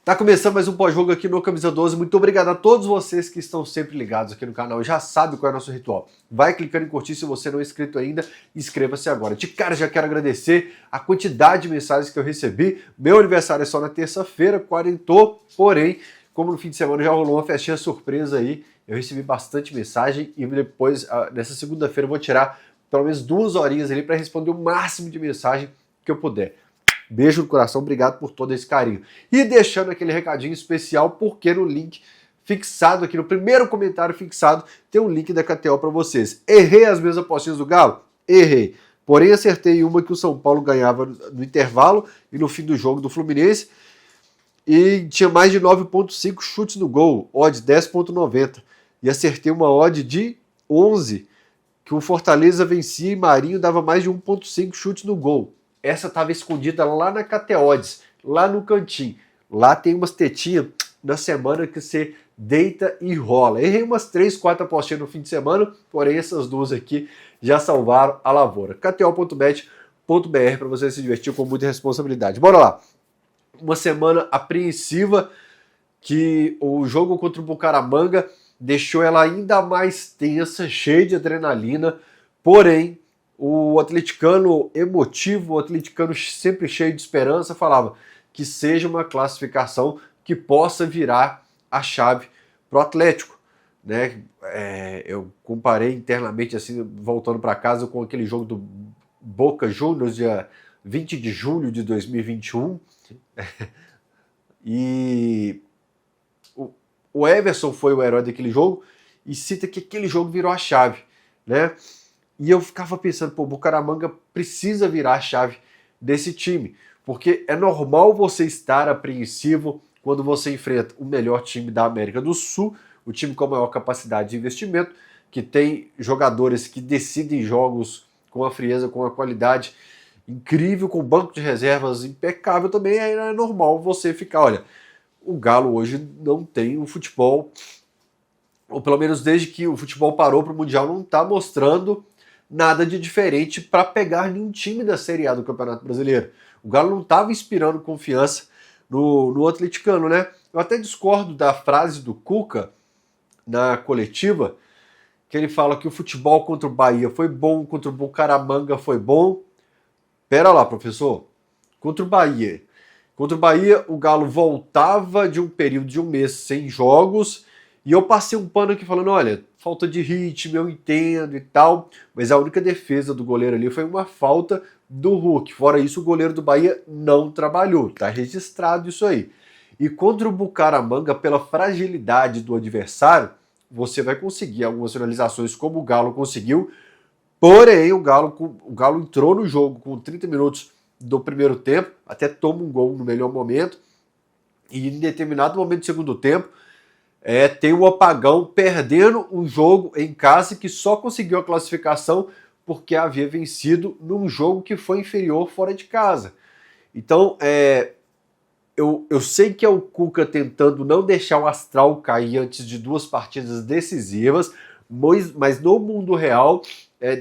Tá começando mais um pós-jogo aqui no Camisa 12. Muito obrigado a todos vocês que estão sempre ligados aqui no canal. Já sabe qual é o nosso ritual. Vai clicando em curtir se você não é inscrito ainda. Inscreva-se agora. De cara, já quero agradecer a quantidade de mensagens que eu recebi. Meu aniversário é só na terça-feira, quarentou. Porém, como no fim de semana já rolou uma festinha surpresa aí, eu recebi bastante mensagem e depois, nessa segunda-feira, eu vou tirar pelo menos 2 horinhas ali para responder o máximo de mensagem que eu puder. Beijo no coração, obrigado por todo esse carinho. E deixando aquele recadinho especial, porque no link fixado aqui, no primeiro comentário fixado, tem um link da KTO para vocês. Errei as minhas apostinhas do Galo? Errei. Porém, acertei uma que o São Paulo ganhava no intervalo e no fim do jogo do Fluminense. E tinha mais de 9,5 chutes no gol, odd 10,90. E acertei uma odd de 11, que o Fortaleza vencia e Marinho dava mais de 1,5 chutes no gol. Essa estava escondida lá na KTODs, lá no cantinho. Lá tem umas tetinhas na semana que você deita e rola. Errei umas 3, 4 apostinhas no fim de semana, porém essas duas aqui já salvaram a lavoura. KTO.bet.br para você se divertir com muita responsabilidade. Bora lá. Uma semana apreensiva que o jogo contra o Bucaramanga deixou ela ainda mais tensa, cheia de adrenalina, porém o atleticano emotivo, o atleticano sempre cheio de esperança, falava que seja uma classificação que possa virar a chave para o Atlético. Né? Eu comparei internamente, assim, voltando para casa, com aquele jogo do Boca Juniors, dia 20 de julho de 2021. E o Everson foi o herói daquele jogo e cita que aquele jogo virou a chave, né? E eu ficava pensando, pô, o Bucaramanga precisa virar a chave desse time, porque é normal você estar apreensivo quando você enfrenta o melhor time da América do Sul, o time com a maior capacidade de investimento, que tem jogadores que decidem jogos com a frieza, com a qualidade incrível, com banco de reservas impecável também. É normal você ficar, olha, o Galo hoje não tem um futebol, ou pelo menos desde que o futebol parou para o Mundial, não está mostrando nada de diferente para pegar nenhum time da Série A do Campeonato Brasileiro. O Galo não estava inspirando confiança no atleticano, né? Eu até discordo da frase do Cuca na coletiva, que ele fala que o futebol contra o Bahia foi bom, contra o Bucaramanga foi bom. Pera lá, professor. Contra o Bahia, o Galo voltava de um período de um mês sem jogos, e eu passei um pano aqui falando, olha, falta de ritmo, eu entendo e tal, mas a única defesa do goleiro ali foi uma falta do Hulk. Fora isso, o goleiro do Bahia não trabalhou, tá registrado isso aí. E contra o Bucaramanga, pela fragilidade do adversário, você vai conseguir algumas finalizações como o Galo conseguiu, porém o Galo entrou no jogo com 30 minutos do primeiro tempo, até toma um gol no melhor momento, e em determinado momento do segundo tempo, tem o apagão perdendo um jogo em casa que só conseguiu a classificação porque havia vencido num jogo que foi inferior fora de casa. Então, eu sei que é o Cuca tentando não deixar o astral cair antes de 2 partidas decisivas, mas no mundo real,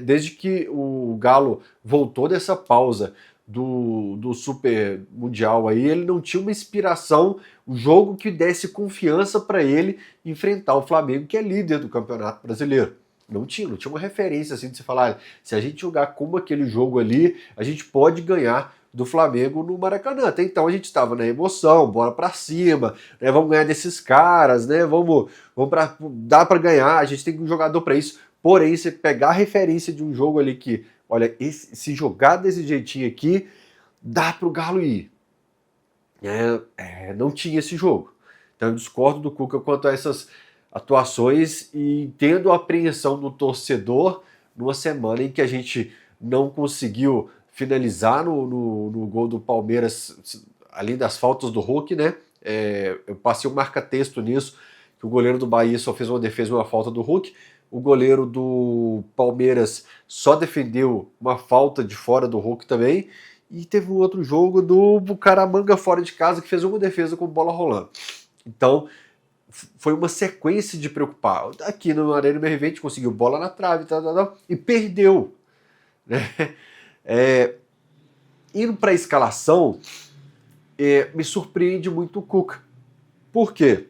desde que o Galo voltou dessa pausa do Super Mundial aí, ele não tinha uma inspiração, um jogo que desse confiança para ele enfrentar o Flamengo, que é líder do Campeonato Brasileiro. Não tinha uma referência assim de se falar, se a gente jogar como aquele jogo ali, a gente pode ganhar do Flamengo no Maracanã. Até então a gente estava na emoção, bora para cima, né, vamos ganhar desses caras, né, dá para ganhar, a gente tem um jogador para isso. Porém, você pegar a referência de um jogo ali que, olha, se jogar desse jeitinho aqui, dá pro Galo ir. Não tinha esse jogo. Então eu discordo do Cuca quanto a essas atuações e entendo a apreensão do torcedor numa semana em que a gente não conseguiu finalizar no gol do Palmeiras, além das faltas do Hulk, né? Eu passei um marca-texto nisso, que o goleiro do Bahia só fez uma defesa e uma falta do Hulk. O goleiro do Palmeiras só defendeu uma falta de fora do Hulk também. E teve um outro jogo do Bucaramanga fora de casa que fez uma defesa com bola rolando. Então, foi uma sequência de preocupar. Aqui no Arena MRV a gente conseguiu bola na trave e perdeu. Né? Indo para a escalação, me surpreende muito o Cuca. Por quê?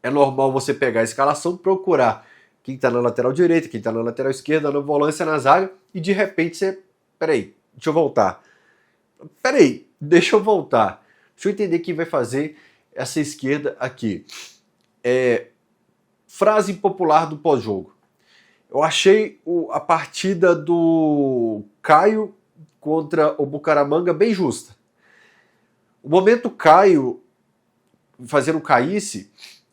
É normal você pegar a escalação, procurar quem está na lateral direita, quem está na lateral esquerda, na volância, na zaga, e de repente você... Peraí, deixa eu voltar. Deixa eu voltar. Deixa eu entender quem vai fazer essa esquerda aqui. Frase popular do pós-jogo. Eu achei a partida do Caio contra o Bucaramanga bem justa. O momento Caio fazendo caísse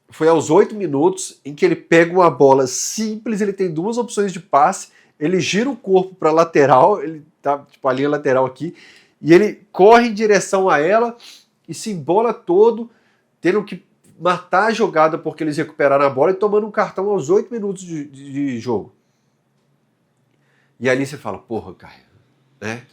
foi aos 8 minutos em que ele pega uma bola simples, ele tem duas opções de passe, ele gira o corpo para lateral, ele tá tipo a linha lateral aqui, e ele corre em direção a ela e se embola todo, tendo que matar a jogada porque eles recuperaram a bola e tomando um cartão aos 8 minutos de jogo. E ali você fala, porra, Caio, né?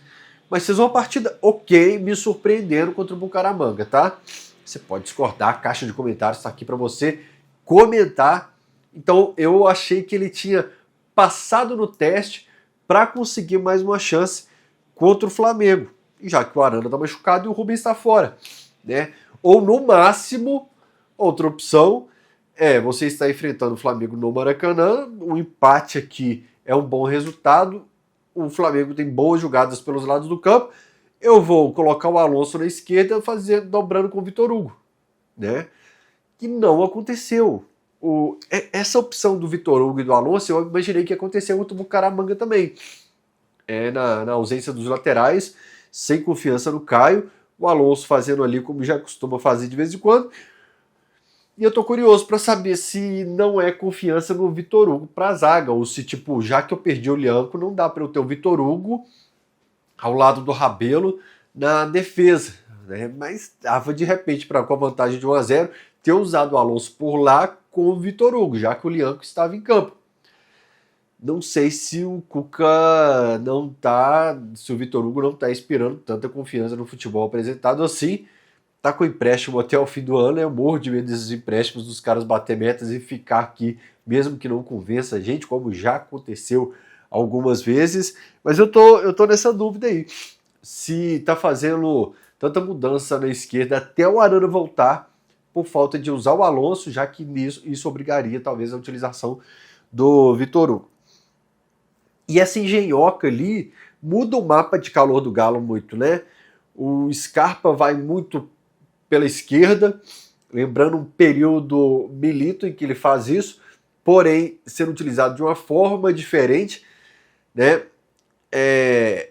Mas fez uma partida ok, me surpreendendo contra o Bucaramanga, tá? Você pode discordar, a caixa de comentários está aqui para você comentar. Então eu achei que ele tinha passado no teste para conseguir mais uma chance contra o Flamengo. E já que o Arana está machucado e o Rubens está fora, né? Ou no máximo, outra opção é você estar enfrentando o Flamengo no Maracanã, um empate aqui é um bom resultado, o Flamengo tem boas jogadas pelos lados do campo, eu vou colocar o Alonso na esquerda dobrando com o Vitor Hugo, né? Que não aconteceu. Essa opção do Vitor Hugo e do Alonso, eu imaginei que ia acontecer contra o Bucaramanga também. Na ausência dos laterais, sem confiança no Caio, o Alonso fazendo ali como já costuma fazer de vez em quando. E eu tô curioso para saber se não é confiança no Vitor Hugo pra zaga, ou se, tipo, já que eu perdi o Lianco, não dá para eu ter o Vitor Hugo ao lado do Rabelo na defesa, né? Mas dava de repente, com a vantagem de 1-0, ter usado o Alonso por lá com o Vitor Hugo, já que o Lianco estava em campo. Não sei se o Cuca se o Vitor Hugo não tá inspirando tanta confiança no futebol apresentado assim. Tá com empréstimo até o fim do ano, eu morro de medo desses empréstimos dos caras bater metas e ficar aqui, mesmo que não convença a gente, como já aconteceu algumas vezes, mas eu tô nessa dúvida aí, se tá fazendo tanta mudança na esquerda até o Arana voltar, por falta de usar o Alonso, já que isso obrigaria talvez a utilização do Vitor Hugo. E essa engenhoca ali muda o mapa de calor do Galo muito, né? O Scarpa vai muito pela esquerda, lembrando um período Milito em que ele faz isso, porém sendo utilizado de uma forma diferente, né?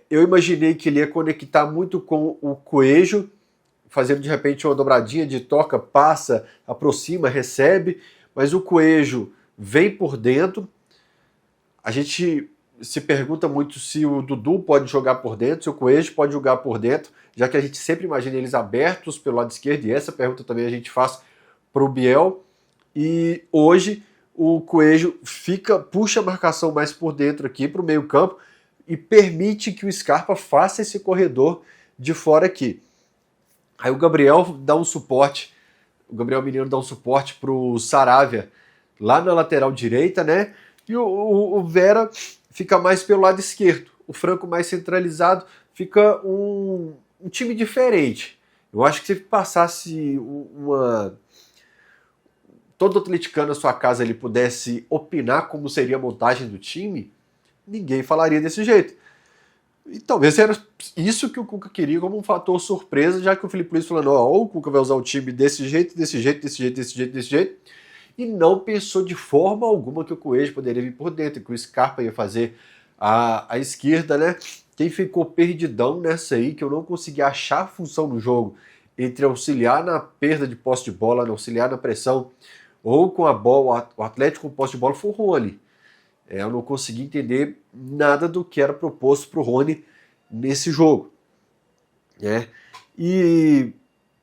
Eu imaginei que ele ia conectar muito com o Coelho, fazendo de repente uma dobradinha de toca, passa, aproxima, recebe, mas o Coelho vem por dentro. A gente se pergunta muito se o Dudu pode jogar por dentro, se o Coelho pode jogar por dentro, já que a gente sempre imagina eles abertos pelo lado esquerdo, e essa pergunta também a gente faz para o Biel. E hoje o Coelho puxa a marcação mais por dentro aqui para o meio campo e permite que o Scarpa faça esse corredor de fora aqui. Aí o Gabriel dá um suporte, o Gabriel Menino dá um suporte para o Saravia lá na lateral direita, né? E o Vera fica mais pelo lado esquerdo. O Franco mais centralizado, fica um time diferente. Eu acho que se passasse todo atleticano na sua casa ele pudesse opinar como seria a montagem do time, ninguém falaria desse jeito. E talvez era isso que o Cuca queria como um fator surpresa, já que o Felipe Luiz falando, o Cuca vai usar o time desse jeito, desse jeito, desse jeito, desse jeito, desse jeito, e não pensou de forma alguma que o Coelho poderia vir por dentro, que o Scarpa ia fazer a esquerda, né? Quem ficou perdidão nessa aí, que eu não consegui achar função no jogo, entre auxiliar na perda de posse de bola, auxiliar na pressão, ou com a bola, o Atlético com posse de bola foi o Rony. Eu não consegui entender nada do que era proposto para o Rony nesse jogo. Né? E,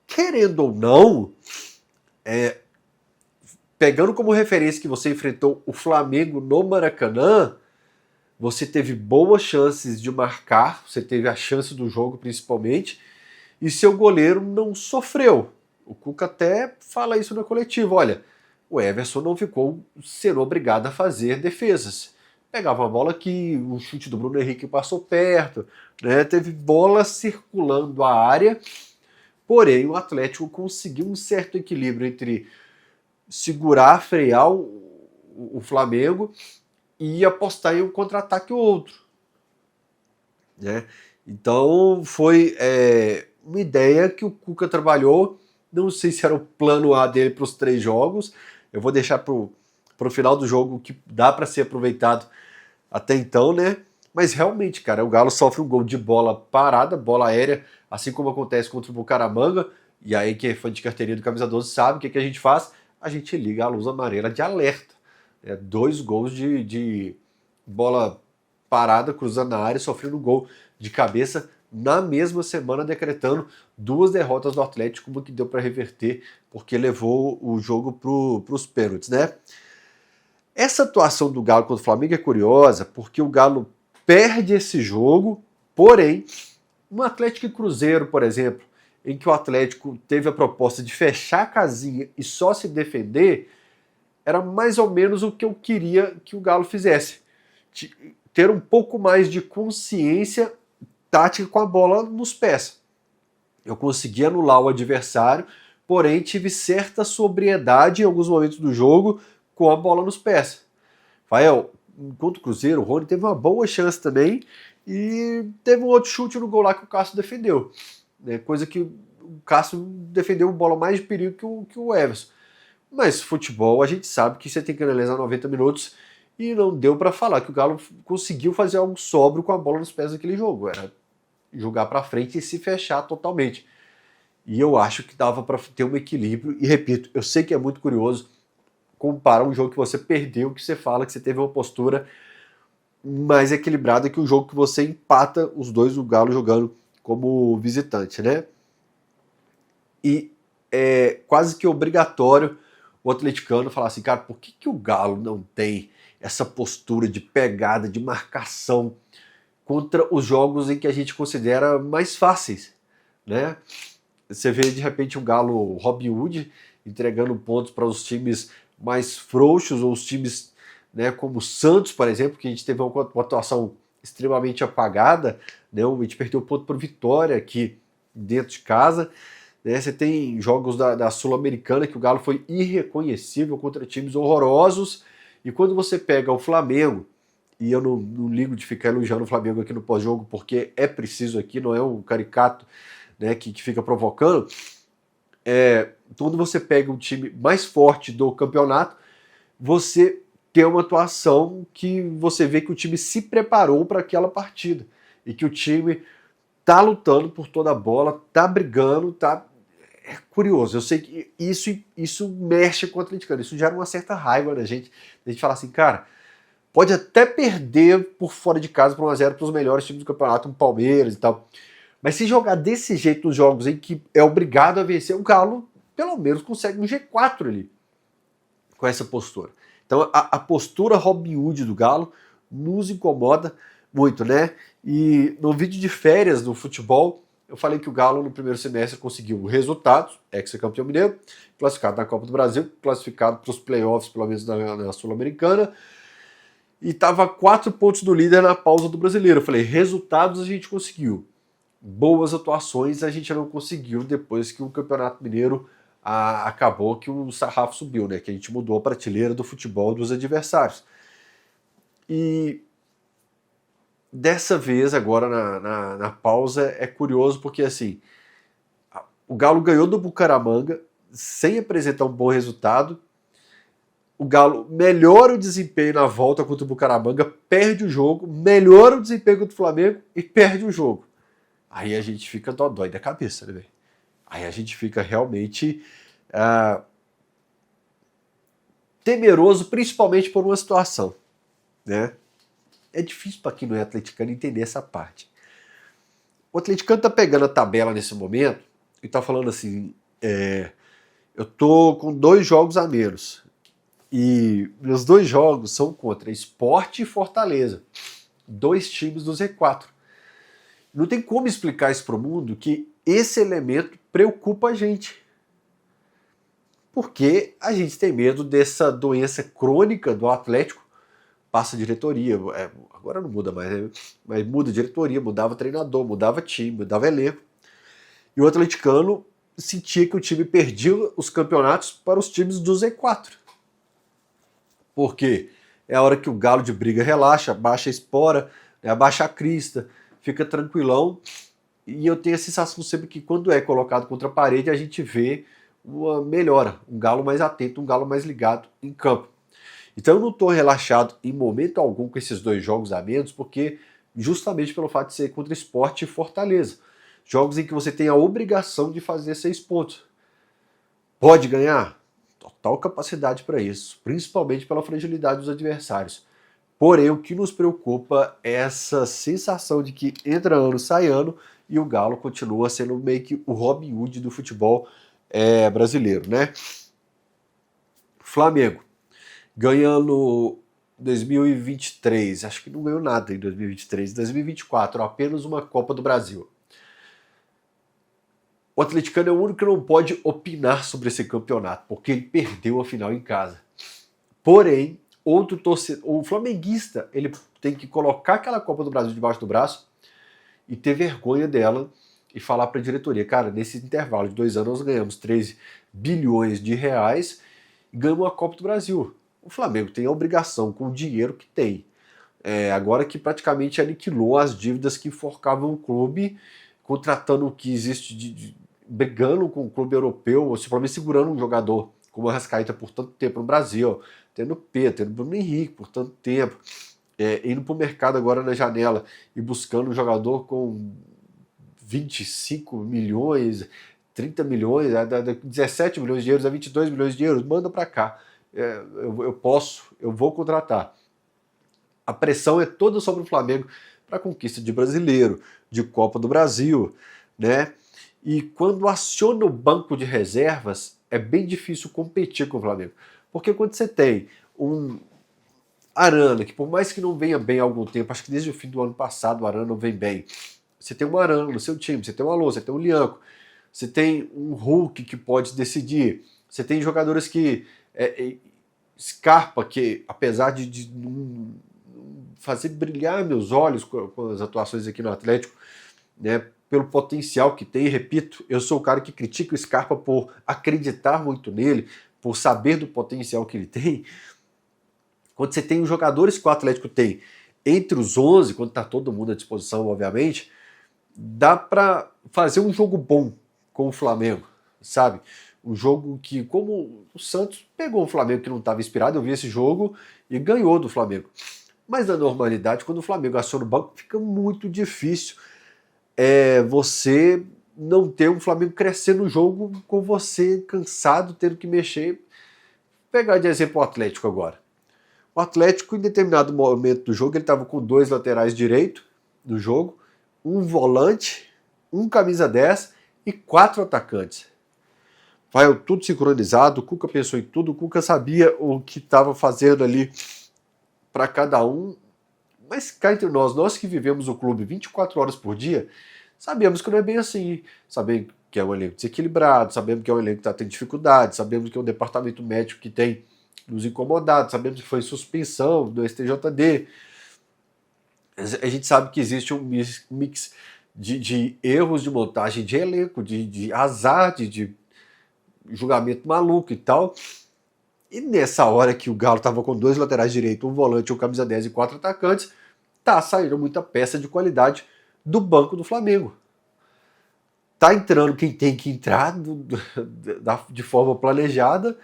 querendo ou não, pegando como referência que você enfrentou o Flamengo no Maracanã, você teve boas chances de marcar, você teve a chance do jogo principalmente, e seu goleiro não sofreu. O Cuca até fala isso na coletiva, olha, o Everson não ficou sendo obrigado a fazer defesas. Pegava uma bola aqui, o chute do Bruno Henrique passou perto, né? Teve bola circulando a área, Porém, o Atlético conseguiu um certo equilíbrio entre segurar, frear o Flamengo e apostar em um contra-ataque ou outro, né? Então foi uma ideia que o Cuca trabalhou. Não sei se era o plano A dele para os 3 jogos. Eu vou deixar para o final do jogo que dá para ser aproveitado até então, né? Mas realmente, cara, o Galo sofre um gol de bola parada, bola aérea, assim como acontece contra o Bucaramanga. E aí, quem é fã de carteirinha do Camisa 12 sabe o que a gente faz? A gente liga a luz amarela de alerta. 2 gols de bola parada, cruzando na área, sofrendo um gol de cabeça na mesma semana, decretando 2 derrotas do Atlético, como que deu para reverter, porque levou o jogo para os pênaltis, né? Essa atuação do Galo contra o Flamengo é curiosa, porque o Galo perde esse jogo, porém, no Atlético e Cruzeiro, por exemplo, em que o Atlético teve a proposta de fechar a casinha e só se defender, era mais ou menos o que eu queria que o Galo fizesse. Ter um pouco mais de consciência tática com a bola nos pés. Eu consegui anular o adversário, porém tive certa sobriedade em alguns momentos do jogo com a bola nos pés. Rafael, enquanto o Cruzeiro, o Rony teve uma boa chance também e teve um outro chute no gol lá que o Cássio defendeu. Coisa que o Cássio defendeu bola mais de perigo que o Everson. Mas futebol, a gente sabe que você tem que analisar 90 minutos e não deu para falar que o Galo conseguiu fazer algo sóbrio com a bola nos pés daquele jogo. Era jogar para frente e se fechar totalmente. E eu acho que dava para ter um equilíbrio. E repito, eu sei que é muito curioso comparar um jogo que você perdeu, que você fala que você teve uma postura mais equilibrada que um jogo que você empata os dois, o Galo jogando como visitante, né? E é quase que obrigatório o atleticano falar assim, cara, por que o Galo não tem essa postura de pegada, de marcação contra os jogos em que a gente considera mais fáceis, né? Você vê de repente o Galo Robin Hood entregando pontos para os times mais frouxos, ou os times, né, como o Santos, por exemplo, que a gente teve uma atuação extremamente apagada, né? A gente perdeu ponto para o Vitória aqui dentro de casa. Você tem jogos da Sul-Americana que o Galo foi irreconhecível contra times horrorosos, e quando você pega o Flamengo, e eu não ligo de ficar elogiando o Flamengo aqui no pós-jogo, porque é preciso aqui, não é um caricato, né, que fica provocando, quando você pega um time mais forte do campeonato, você tem uma atuação que você vê que o time se preparou para aquela partida, e que o time tá lutando por toda a bola, tá brigando, tá... É curioso, eu sei que isso mexe com o atleticano, isso gera uma certa raiva na gente, a gente fala assim, cara, pode até perder por fora de casa por 1-0 para os melhores times do campeonato, um Palmeiras e tal, mas se jogar desse jeito nos jogos em que é obrigado a vencer, o Galo pelo menos consegue um G4 ali, com essa postura. Então a postura Robin Hood do Galo nos incomoda muito, né? E no vídeo de férias do futebol, eu falei que o Galo no primeiro semestre conseguiu resultados, ex-campeão mineiro, classificado na Copa do Brasil, classificado para os playoffs, pelo menos na Sul-Americana, e estava 4 pontos do líder na pausa do Brasileiro. Eu falei, resultados a gente conseguiu, boas atuações a gente não conseguiu depois que o Campeonato Mineiro acabou, que o sarrafo subiu, né? Que a gente mudou a prateleira do futebol dos adversários. E dessa vez, agora na pausa, é curioso porque assim, o Galo ganhou do Bucaramanga sem apresentar um bom resultado. O Galo melhora o desempenho na volta contra o Bucaramanga, perde o jogo, melhora o desempenho contra o Flamengo e perde o jogo. Aí a gente fica dodói da cabeça, né, velho? Aí a gente fica realmente temeroso, principalmente por uma situação, né? É difícil para quem não é atleticano entender essa parte. O atleticano tá pegando a tabela nesse momento e tá falando assim, eu tô com 2 jogos a menos. E meus 2 jogos são contra Sport e Fortaleza. 2 times do Z4. Não tem como explicar isso pro mundo que esse elemento preocupa a gente. Porque a gente tem medo dessa doença crônica do Atlético. Passa diretoria, agora não muda mais, né? Mas muda diretoria, mudava treinador, mudava time, mudava elenco. E o atleticano sentia que o time perdia os campeonatos para os times do Z4. Porque é a hora que o galo de briga relaxa, baixa a espora, né, abaixa a crista, fica tranquilão. E eu tenho a sensação sempre que quando é colocado contra a parede, a gente vê uma melhora, um galo mais atento, um galo mais ligado em campo. Então eu não estou relaxado em momento algum com esses 2 jogos a menos, porque justamente pelo fato de ser contra Sport e Fortaleza. Jogos em que você tem a obrigação de fazer 6 pontos. Pode ganhar? Total capacidade para isso, principalmente pela fragilidade dos adversários. Porém, o que nos preocupa é essa sensação de que entra ano, sai ano, e o Galo continua sendo meio que o Robin Hood do futebol brasileiro, né? Flamengo, ganhando 2023, acho que não ganhou nada em 2023, 2024, apenas uma Copa do Brasil. O atleticano é o único que não pode opinar sobre esse campeonato, porque ele perdeu a final em casa. Porém, outro torcedor, o flamenguista, ele tem que colocar aquela Copa do Brasil debaixo do braço e ter vergonha dela e falar para a diretoria, cara, nesse intervalo de 2 anos nós ganhamos 13 bilhões de reais e ganhamos a Copa do Brasil. O Flamengo tem a obrigação com o dinheiro que tem. Agora que praticamente aniquilou as dívidas que enforcavam o clube, contratando o que existe brigando com o clube europeu, ou simplesmente segurando um jogador como o Arrascaeta por tanto tempo no Brasil, tendo Pedro, tendo Bruno Henrique por tanto tempo, indo para o mercado agora na janela e buscando um jogador com 25 milhões, 30 milhões, 17 milhões de euros a 22 milhões de euros, manda para cá. Eu vou contratar. A pressão é toda sobre o Flamengo para a conquista de brasileiro, de Copa do Brasil, né? E quando aciona o banco de reservas, é bem difícil competir com o Flamengo. Porque quando você tem um Arana, que por mais que não venha bem há algum tempo, acho que desde o fim do ano passado o Arana não vem bem. Você tem um Arana no seu time, você tem um Alô, você tem um Lianco, você tem um Hulk que pode decidir, você tem jogadores que... Scarpa, que apesar de não fazer brilhar meus olhos com as atuações aqui no Atlético, né, pelo potencial que tem, repito, eu sou o cara que critica o Scarpa por acreditar muito nele, por saber do potencial que ele tem. Quando você tem os jogadores que o Atlético tem entre os 11, quando está todo mundo à disposição, obviamente, dá para fazer um jogo bom com o Flamengo, sabe? Um jogo que, como o Santos pegou um Flamengo que não estava inspirado, eu vi esse jogo e ganhou do Flamengo. Mas na normalidade, quando o Flamengo aciona o banco, fica muito difícil você não ter um Flamengo crescendo no jogo com você cansado, tendo que mexer. Vou pegar de exemplo o Atlético agora. O Atlético, em determinado momento do jogo, ele estava com 2 laterais direito do jogo, um volante, um camisa 10 e 4 atacantes. Vai tudo sincronizado, o Cuca pensou em tudo, o Cuca sabia o que estava fazendo ali para cada um. Mas cá entre nós que vivemos o clube 24 horas por dia, sabemos que não é bem assim. Sabemos que é um elenco desequilibrado, sabemos que é um elenco que está tendo dificuldade, sabemos que é um departamento médico que tem nos incomodado, sabemos que foi suspensão do STJD. A gente sabe que existe um mix de erros de montagem de elenco, de azar, de julgamento maluco e tal. E nessa hora que o Galo estava com 2 laterais direitos, um volante, um camisa 10 e 4 atacantes, tá saindo muita peça de qualidade do banco do Flamengo. Tá entrando quem tem que entrar de forma planejada,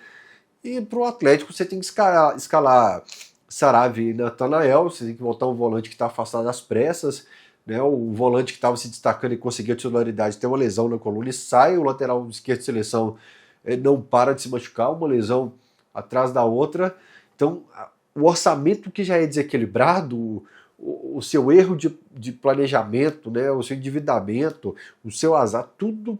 e pro Atlético você tem que escalar Sarabia e Natanael, você tem que voltar um volante que está afastado às pressas, né? O volante que estava se destacando e conseguiu a titularidade tem uma lesão na coluna e sai, o lateral esquerdo de seleção não para de se machucar, uma lesão atrás da outra. Então, o orçamento que já é desequilibrado, o seu erro de planejamento, né, o seu endividamento, o seu azar, tudo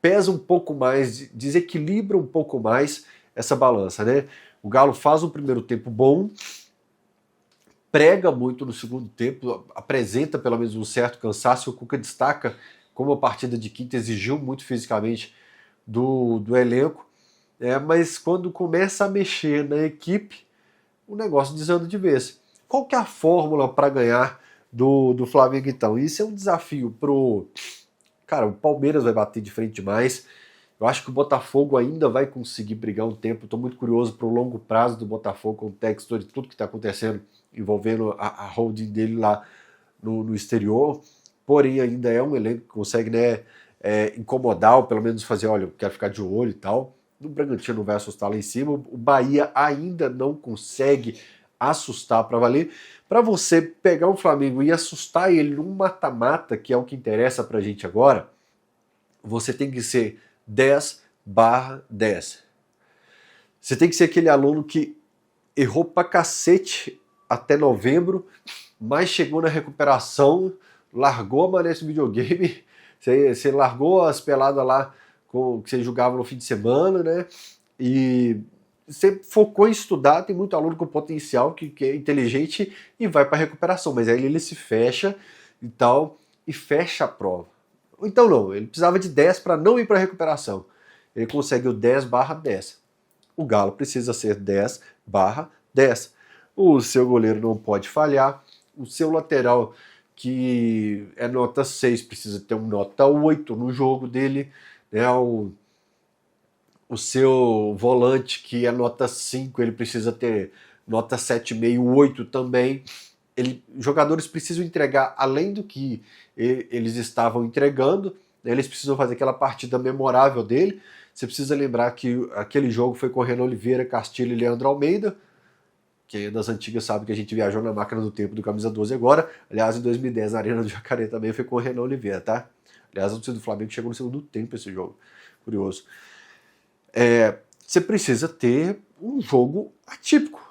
pesa um pouco mais, desequilibra um pouco mais essa balança, né? O Galo faz um primeiro tempo bom, prega muito no segundo tempo, apresenta pelo menos um certo cansaço. O Cuca destaca como a partida de quinta exigiu muito fisicamente do elenco, mas quando começa a mexer na equipe, o negócio desanda de vez. Qual que é a fórmula para ganhar do Flamengo então? Isso é um desafio pro cara, o Palmeiras vai bater de frente demais. Eu acho que o Botafogo ainda vai conseguir brigar um tempo. Estou muito curioso para o longo prazo do Botafogo, com o Textor e tudo que está acontecendo envolvendo a holding dele lá no exterior. Porém, ainda é um elenco que consegue, né, incomodar, ou pelo menos fazer, olha, eu quero ficar de olho e tal. O Bragantino não vai assustar lá em cima. O Bahia ainda não consegue assustar para valer. Para você pegar um Flamengo e assustar ele num mata-mata, que é o que interessa para a gente agora, você tem que ser 10/10. Você tem que ser aquele aluno que errou pra cacete até novembro, mas chegou na recuperação, largou a mané do videogame, você largou as peladas lá que você jogava no fim de semana, né? E você focou em estudar. Tem muito aluno com potencial que é inteligente e vai para recuperação, mas aí ele se fecha e tal, e fecha a prova. Então não, ele precisava de 10 para não ir para recuperação. Ele consegue o 10/10. O Galo precisa ser 10/10. O seu goleiro não pode falhar. O seu lateral, que é nota 6, precisa ter um nota 8 no jogo dele. Né? O seu volante, que é nota 5, ele precisa ter nota 7,5, 8 também. Jogadores precisam entregar além do que eles estavam entregando, né? Eles precisam fazer aquela partida memorável dele. Você precisa lembrar que aquele jogo foi com Renan Oliveira, Castilho e Leandro Almeida. Quem é das antigas sabe que a gente viajou na máquina do tempo do Camisa 12 agora. Aliás, em 2010, na Arena do Jacaré também foi com o Renan Oliveira, tá? Aliás, o torcedor do Flamengo chegou no segundo tempo esse jogo. Curioso. Você precisa ter um jogo atípico.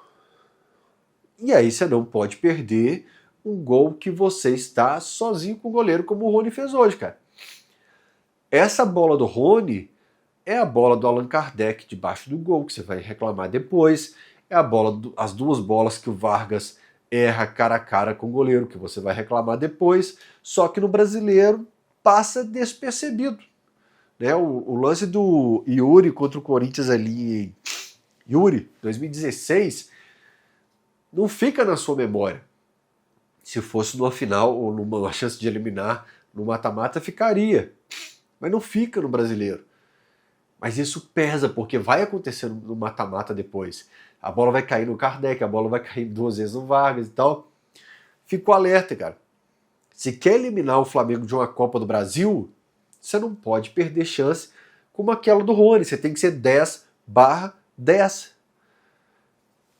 E aí você não pode perder um gol que você está sozinho com o goleiro, como o Rony fez hoje, cara. Essa bola do Rony é a bola do Allan Kardec debaixo do gol, que você vai reclamar depois. É as duas bolas que o Vargas erra cara a cara com o goleiro, que você vai reclamar depois. Só que no Brasileiro passa despercebido. Né? O lance do Yuri contra o Corinthians ali em Yuri, 2016, não fica na sua memória. Se fosse numa final ou numa chance de eliminar no mata-mata, ficaria. Mas não fica no Brasileiro. Mas isso pesa, porque vai acontecer no mata-mata depois. A bola vai cair no Kardec, a bola vai cair 2 vezes no Vargas e tal. Fico alerta, cara. Se quer eliminar o Flamengo de uma Copa do Brasil, você não pode perder chance como aquela do Rony. Você tem que ser 10/10.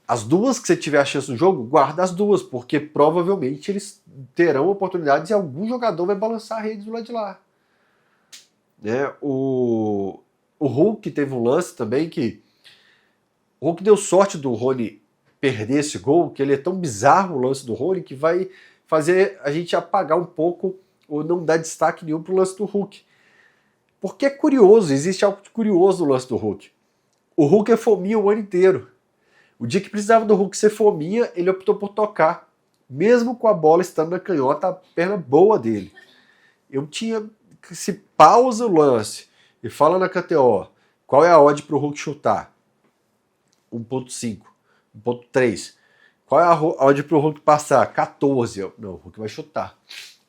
As duas que você tiver a chance no jogo, guarda as duas, porque provavelmente eles terão oportunidades e algum jogador vai balançar a rede do lado de lá. Né? O Hulk teve um lance também que... O Hulk deu sorte do Rony perder esse gol, que ele é tão bizarro o lance do Rony, que vai fazer a gente apagar um pouco ou não dar destaque nenhum pro lance do Hulk. Porque é curioso, existe algo de curioso no lance do Hulk. O Hulk é fominha o ano inteiro. O dia que precisava do Hulk ser fominha, ele optou por tocar. Mesmo com a bola estando na canhota, a perna boa dele. Se pausa o lance e fala na KTO, qual é a odd pro Hulk chutar? 1.5, 1.3. Qual é a odd pro Hulk passar? 14. Não, o Hulk vai chutar.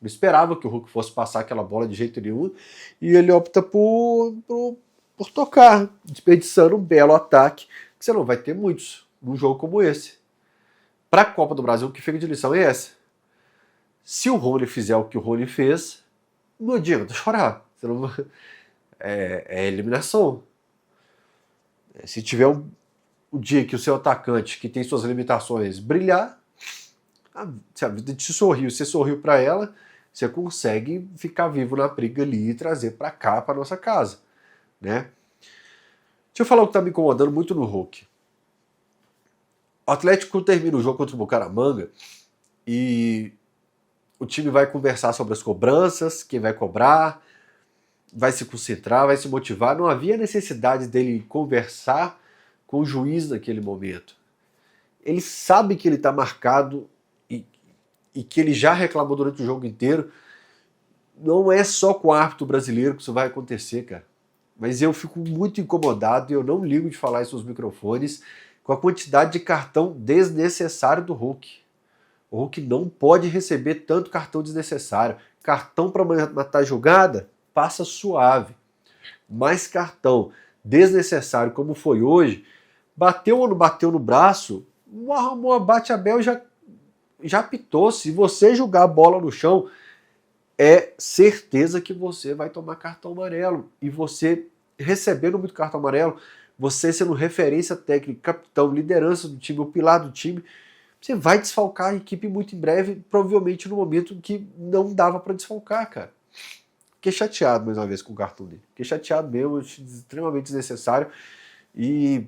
Não esperava que o Hulk fosse passar aquela bola de jeito nenhum, e ele opta por tocar, desperdiçando um belo ataque, que você não vai ter muitos num jogo como esse. Para a Copa do Brasil, o que fica de lição é essa. Se o Rony fizer o que o Rony fez, não adianta chorar. Você não... é eliminação. Se tiver um dia que o seu atacante, que tem suas limitações, brilhar, se a vida te sorriu, você sorriu para ela, você consegue ficar vivo na briga ali e trazer para cá, para nossa casa. Né? Deixa eu falar o que está me incomodando muito no Hulk. O Atlético termina o jogo contra o Bucaramanga e o time vai conversar sobre as cobranças, quem vai cobrar, vai se concentrar, vai se motivar. Não havia necessidade dele conversar com o juiz naquele momento. Ele sabe que ele está marcado e que ele já reclamou durante o jogo inteiro. Não é só com o árbitro brasileiro que isso vai acontecer, cara. Mas eu fico muito incomodado e eu não ligo de falar isso nos microfones com a quantidade de cartão desnecessário do Hulk. O Hulk não pode receber tanto cartão desnecessário. Cartão para matar jogada? passa suave. Mas cartão desnecessário como foi hoje, bateu ou não bateu no braço, arrumou a bate-abel já apitou. Se você jogar a bola no chão, é certeza que você vai tomar cartão amarelo. E você, recebendo muito cartão amarelo, você sendo referência técnica, capitão, liderança do time, o pilar do time, você vai desfalcar a equipe muito em breve, provavelmente no momento que não dava para desfalcar, cara. Fiquei chateado mais uma vez com o cartão dele. Fiquei chateado mesmo, extremamente desnecessário. E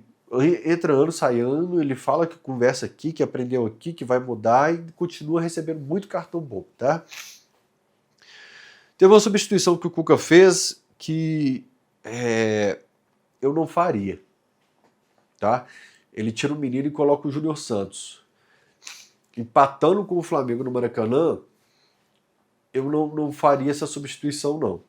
entra ano, sai ano, ele fala que conversa aqui, que aprendeu aqui, que vai mudar e continua recebendo muito cartão bobo, tá? Teve uma substituição que o Cuca fez que eu não faria, tá? Ele tira o menino e coloca o Júnior Santos. Empatando com o Flamengo no Maracanã, eu não faria essa substituição, não.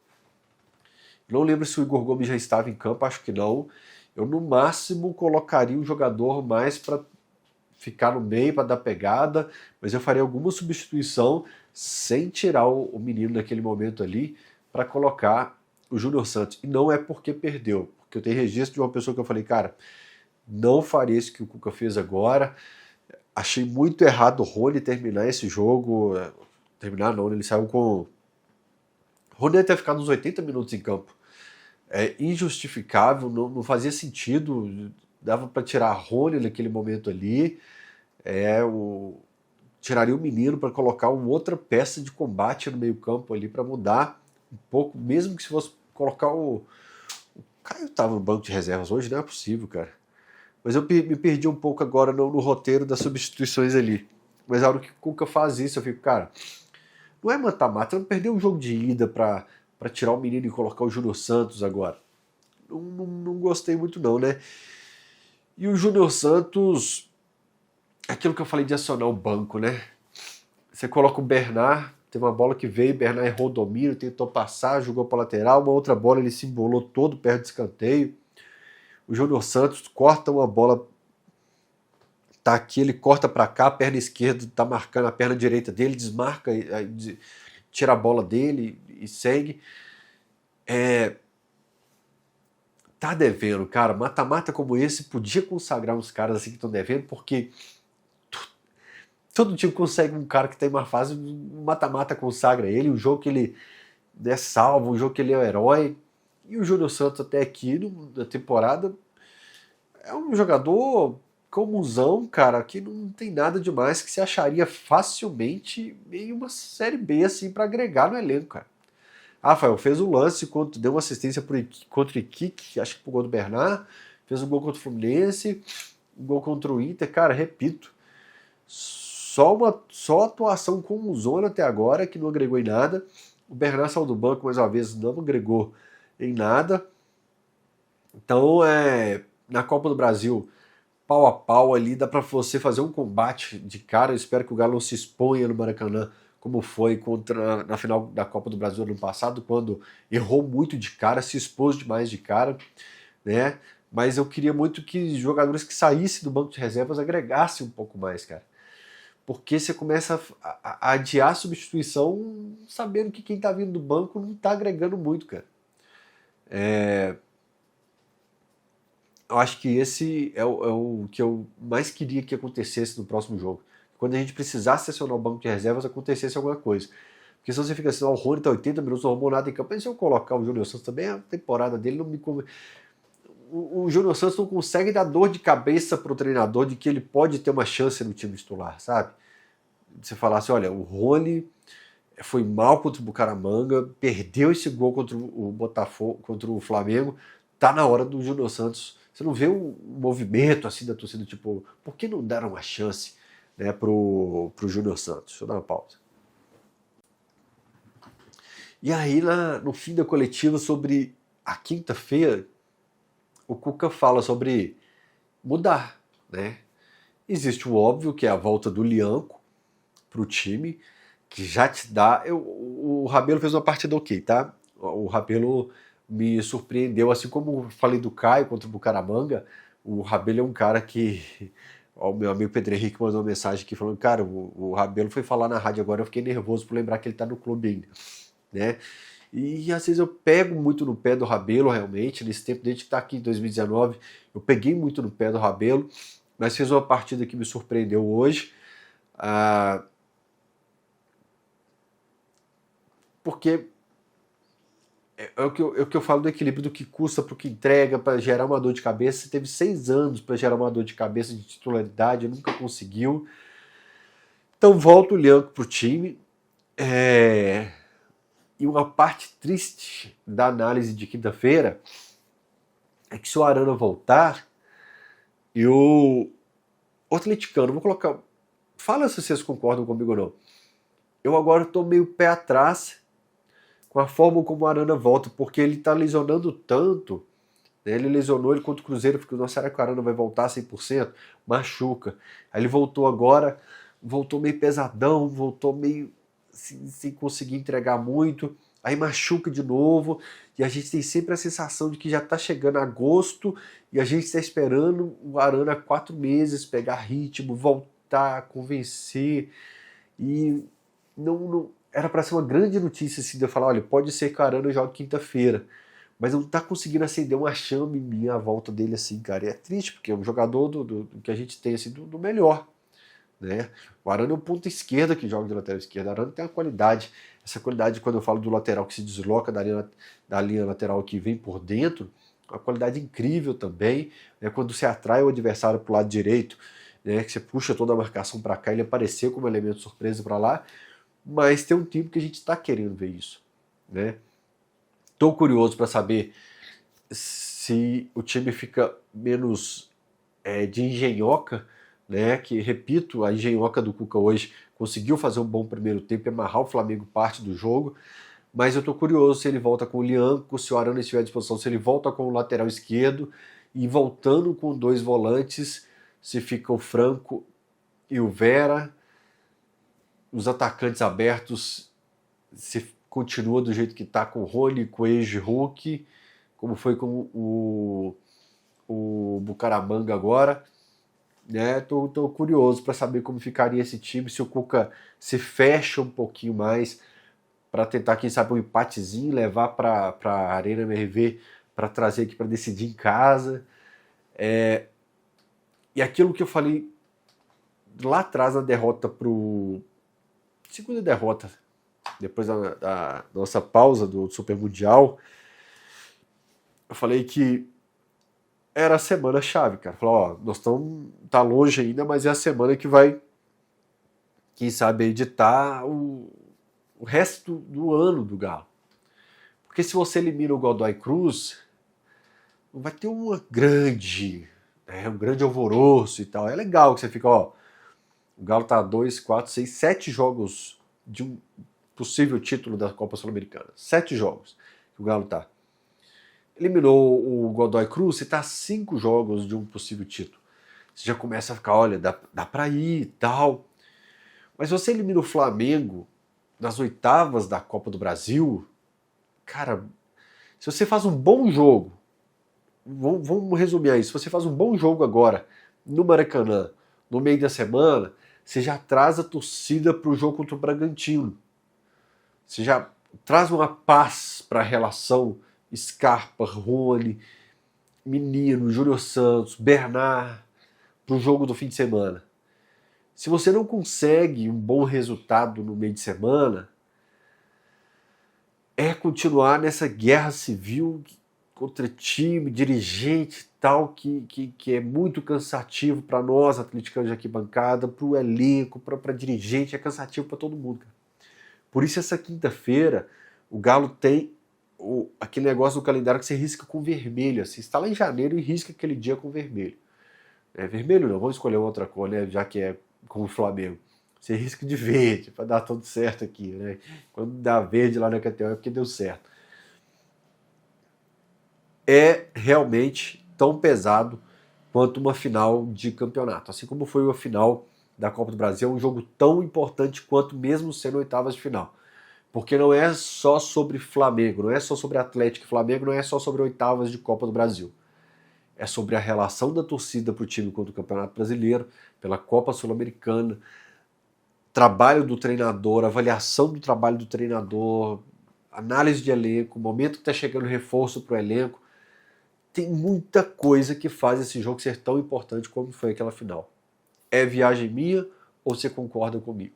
Não lembro se o Igor Gomes já estava em campo, acho que não. Eu, no máximo, colocaria um jogador mais para ficar no meio, para dar pegada, mas eu faria alguma substituição sem tirar o menino naquele momento ali para colocar o Júnior Santos. E não é porque perdeu, porque eu tenho registro de uma pessoa que eu falei, cara, não faria isso que o Cuca fez agora. Achei muito errado o Rony terminar esse jogo. Terminar não, ele saiu com... O Rony ia ter ficado uns 80 minutos em campo. É injustificável, não fazia sentido. Dava para tirar Rony naquele momento ali. Tiraria o menino para colocar uma outra peça de combate no meio campo ali para mudar um pouco, mesmo que se fosse colocar o Caio estava no banco de reservas hoje, não é possível, cara. Mas eu me perdi um pouco agora no roteiro das substituições ali. Mas a hora que o Cuca faz isso, eu fico, cara, não é mata-mata, não perdeu um jogo de ida para tirar o menino e colocar o Júnior Santos agora. Não gostei muito não, né? E o Júnior Santos, aquilo que eu falei de acionar o banco, né? Você coloca o Bernard, tem uma bola que veio, Bernard errou o domínio, tentou passar, jogou para lateral, uma outra bola ele se embolou todo perto do escanteio. O Júnior Santos corta uma bola, tá aqui, ele corta para cá, a perna esquerda tá marcando a perna direita dele, desmarca, tira a bola dele e segue. Tá devendo, cara. Mata-mata como esse podia consagrar uns caras assim que estão devendo, porque todo time consegue um cara que tem uma fase, um mata-mata consagra ele, um jogo que ele salva, um jogo que ele é o herói. E o Júnior Santos até aqui na temporada é um jogador comunzão, cara, que não tem nada demais, que se acharia facilmente em uma Série B assim para agregar no elenco, cara. Rafael fez um lance, deu uma assistência contra o Iquique, acho que pro gol do Bernard, fez um gol contra o Fluminense, um gol contra o Inter, cara, repito, só atuação com zona até agora, que não agregou em nada. O Bernard saiu do banco mais uma vez, não agregou em nada. Então, na Copa do Brasil, pau a pau ali, dá para você fazer um combate de cara. Eu espero que o Galo não se exponha no Maracanã, como foi na final da Copa do Brasil ano passado, quando errou muito de cara, se expôs demais de cara, né? Mas eu queria muito que jogadores que saíssem do banco de reservas agregassem um pouco mais, cara. Porque você começa a adiar a substituição sabendo que quem tá vindo do banco não tá agregando muito, cara. Eu acho que esse é o que eu mais queria que acontecesse no próximo jogo. Quando a gente precisasse acionar o banco de reservas, acontecesse alguma coisa. Porque se você fica assim, o Rony tá 80 minutos, não arrumou nada em campo, mas se eu colocar o Júnior Santos também, a temporada dele não me... O Júnior Santos não consegue dar dor de cabeça pro treinador de que ele pode ter uma chance no time titular, sabe? Você falar assim, olha, o Rony foi mal contra o Bucaramanga, perdeu esse gol contra o Botafogo, contra o Flamengo, tá na hora do Júnior Santos. Você não vê um movimento assim da torcida, tipo, por que não deram uma chance, né, pro Júnior Santos? Deixa eu dar uma pausa. E aí, no fim da coletiva, sobre a quinta-feira, o Cuca fala sobre mudar, né? Existe o óbvio, que é a volta do Lianco pro time, que já te dá... O Rabelo fez uma partida ok, tá? O Rabelo me surpreendeu, assim como eu falei do Caio contra o Bucaramanga. O Rabelo é um cara que... O meu amigo Pedro Henrique mandou uma mensagem aqui falando, cara, o Rabelo foi falar na rádio agora, eu fiquei nervoso por lembrar que ele tá no clube ainda, né? E às vezes eu pego muito no pé do Rabelo, realmente. Nesse tempo, desde que está aqui em 2019, eu peguei muito no pé do Rabelo, mas fez uma partida que me surpreendeu hoje. Porque é o que eu falo do equilíbrio do que custa para o que entrega, para gerar uma dor de cabeça. Você teve 6 anos para gerar uma dor de cabeça de titularidade, nunca conseguiu. Então volta o Lianco para o time. E uma parte triste da análise de quinta-feira é que se o Arana voltar, o atleticano, vou colocar... Fala se vocês concordam comigo ou não. Eu agora estou meio pé atrás com a forma como o Arana volta, porque ele está lesionando tanto, né? Ele lesionou ele contra o Cruzeiro, porque nossa, será que o Arana vai voltar 100%? Machuca. Aí ele voltou agora, voltou meio pesadão, voltou meio sem conseguir entregar muito, aí machuca de novo, e a gente tem sempre a sensação de que já está chegando agosto, e a gente está esperando o Arana 4 meses, pegar ritmo, voltar, convencer, e não era para ser uma grande notícia assim, de eu falar, olha, pode ser que o Arana jogue quinta-feira, mas não tá conseguindo acender uma chama em mim à volta dele assim, cara. E é triste, porque é um jogador do que a gente tem assim, do melhor, né? O Arana é um ponta esquerda que joga de lateral esquerda. O Arana tem uma qualidade, essa qualidade, quando eu falo do lateral que se desloca da linha lateral que vem por dentro, uma qualidade incrível também, né? Quando você atrai o adversário para o lado direito, né? Que você puxa toda a marcação para cá, ele apareceu como elemento surpresa para lá, mas tem um time que a gente está querendo ver isso, né? Estou curioso para saber se o time fica menos de engenhoca, né? Que, repito, a engenhoca do Cuca hoje conseguiu fazer um bom primeiro tempo e amarrar o Flamengo parte do jogo, mas eu estou curioso se ele volta com o Lianco, se o Arana estiver à disposição, se ele volta com o lateral esquerdo e voltando com 2 volantes, se fica o Franco e o Vera, os atacantes abertos, se continua do jeito que está com o Rony, Coelho e Hulk, como foi com o Bucaramanga agora, né? Tô curioso para saber como ficaria esse time, se o Cuca se fecha um pouquinho mais para tentar, quem sabe, um empatezinho, levar para a Arena MRV para trazer aqui para decidir em casa. E aquilo que eu falei lá atrás na derrota segunda derrota, depois da nossa pausa do Super Mundial, eu falei que era a semana chave, cara. Falei, ó, nós tá longe ainda, mas é a semana que vai, quem sabe, editar o resto do ano do Galo. Porque se você elimina o Godoy Cruz, não vai ter um grande alvoroço e tal. É legal que você fica, ó, o Galo tá a 2, 4, 6, 7 jogos de um possível título da Copa Sul-Americana. 7 jogos que o Galo tá. Eliminou o Godoy Cruz, você tá a 5 jogos de um possível título. Você já começa a ficar, olha, dá pra ir e tal. Mas se você elimina o Flamengo nas oitavas da Copa do Brasil, cara, se você faz um bom jogo, vamos resumir aí, se você faz um bom jogo agora no Maracanã, no meio da semana, você já traz a torcida pro jogo contra o Bragantino. Você já traz uma paz para a relação Scarpa, Rony, Menino, Júnior Santos, Bernard, para o jogo do fim de semana. Se você não consegue um bom resultado no meio de semana, é continuar nessa guerra civil contra time, dirigente e tal, que é muito cansativo para nós, atleticanos de arquibancada, para o elenco, para dirigente, é cansativo para todo mundo, cara. Por isso essa quinta-feira o Galo tem aquele negócio do calendário que você risca com vermelho. Assim, você está lá em janeiro e risca aquele dia com vermelho. Vermelho não, vamos escolher outra cor, né? Já que é como o Flamengo. Você risca de verde para dar tudo certo aqui, né? Quando dá verde lá na KTO é porque deu certo. É realmente tão pesado quanto uma final de campeonato. Assim como foi a final da Copa do Brasil, é um jogo tão importante quanto mesmo sendo oitavas de final. Porque não é só sobre Flamengo, não é só sobre Atlético e Flamengo, não é só sobre oitavas de Copa do Brasil. É sobre a relação da torcida para o time contra o Campeonato Brasileiro, pela Copa Sul-Americana, trabalho do treinador, avaliação do trabalho do treinador, análise de elenco, o momento que está chegando reforço para o elenco. Tem muita coisa que faz esse jogo ser tão importante como foi aquela final. É viagem minha ou você concorda comigo?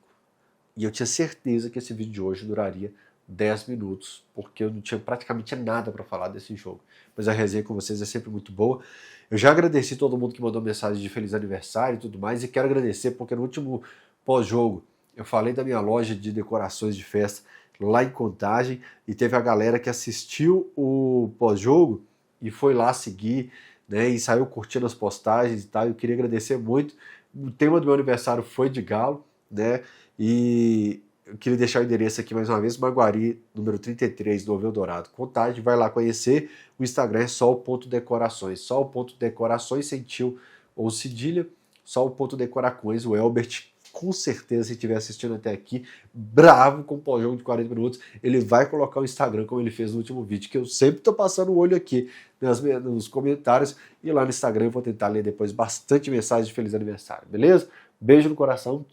E eu tinha certeza que esse vídeo de hoje duraria 10 minutos, porque eu não tinha praticamente nada para falar desse jogo. Mas a resenha com vocês é sempre muito boa. Eu já agradeci todo mundo que mandou mensagem de feliz aniversário e tudo mais, e quero agradecer porque no último pós-jogo eu falei da minha loja de decorações de festa lá em Contagem, e teve a galera que assistiu o pós-jogo e foi lá seguir, né, e saiu curtindo as postagens e tal. Eu queria agradecer muito. O tema do meu aniversário foi de galo, né, e eu queria deixar o endereço aqui mais uma vez, Maguari, número 33, Novo Eldorado, Contagem. Vai lá conhecer. O Instagram é sol.decorações, sol.decorações sem tio ou cedilha, sol.decorações. O Elbert, com certeza, se estiver assistindo até aqui, bravo com o pós-jogo de 40 minutos, ele vai colocar o Instagram como ele fez no último vídeo, que eu sempre tô passando o olho aqui nos comentários, e lá no Instagram eu vou tentar ler depois bastante mensagem de feliz aniversário, beleza? Beijo no coração.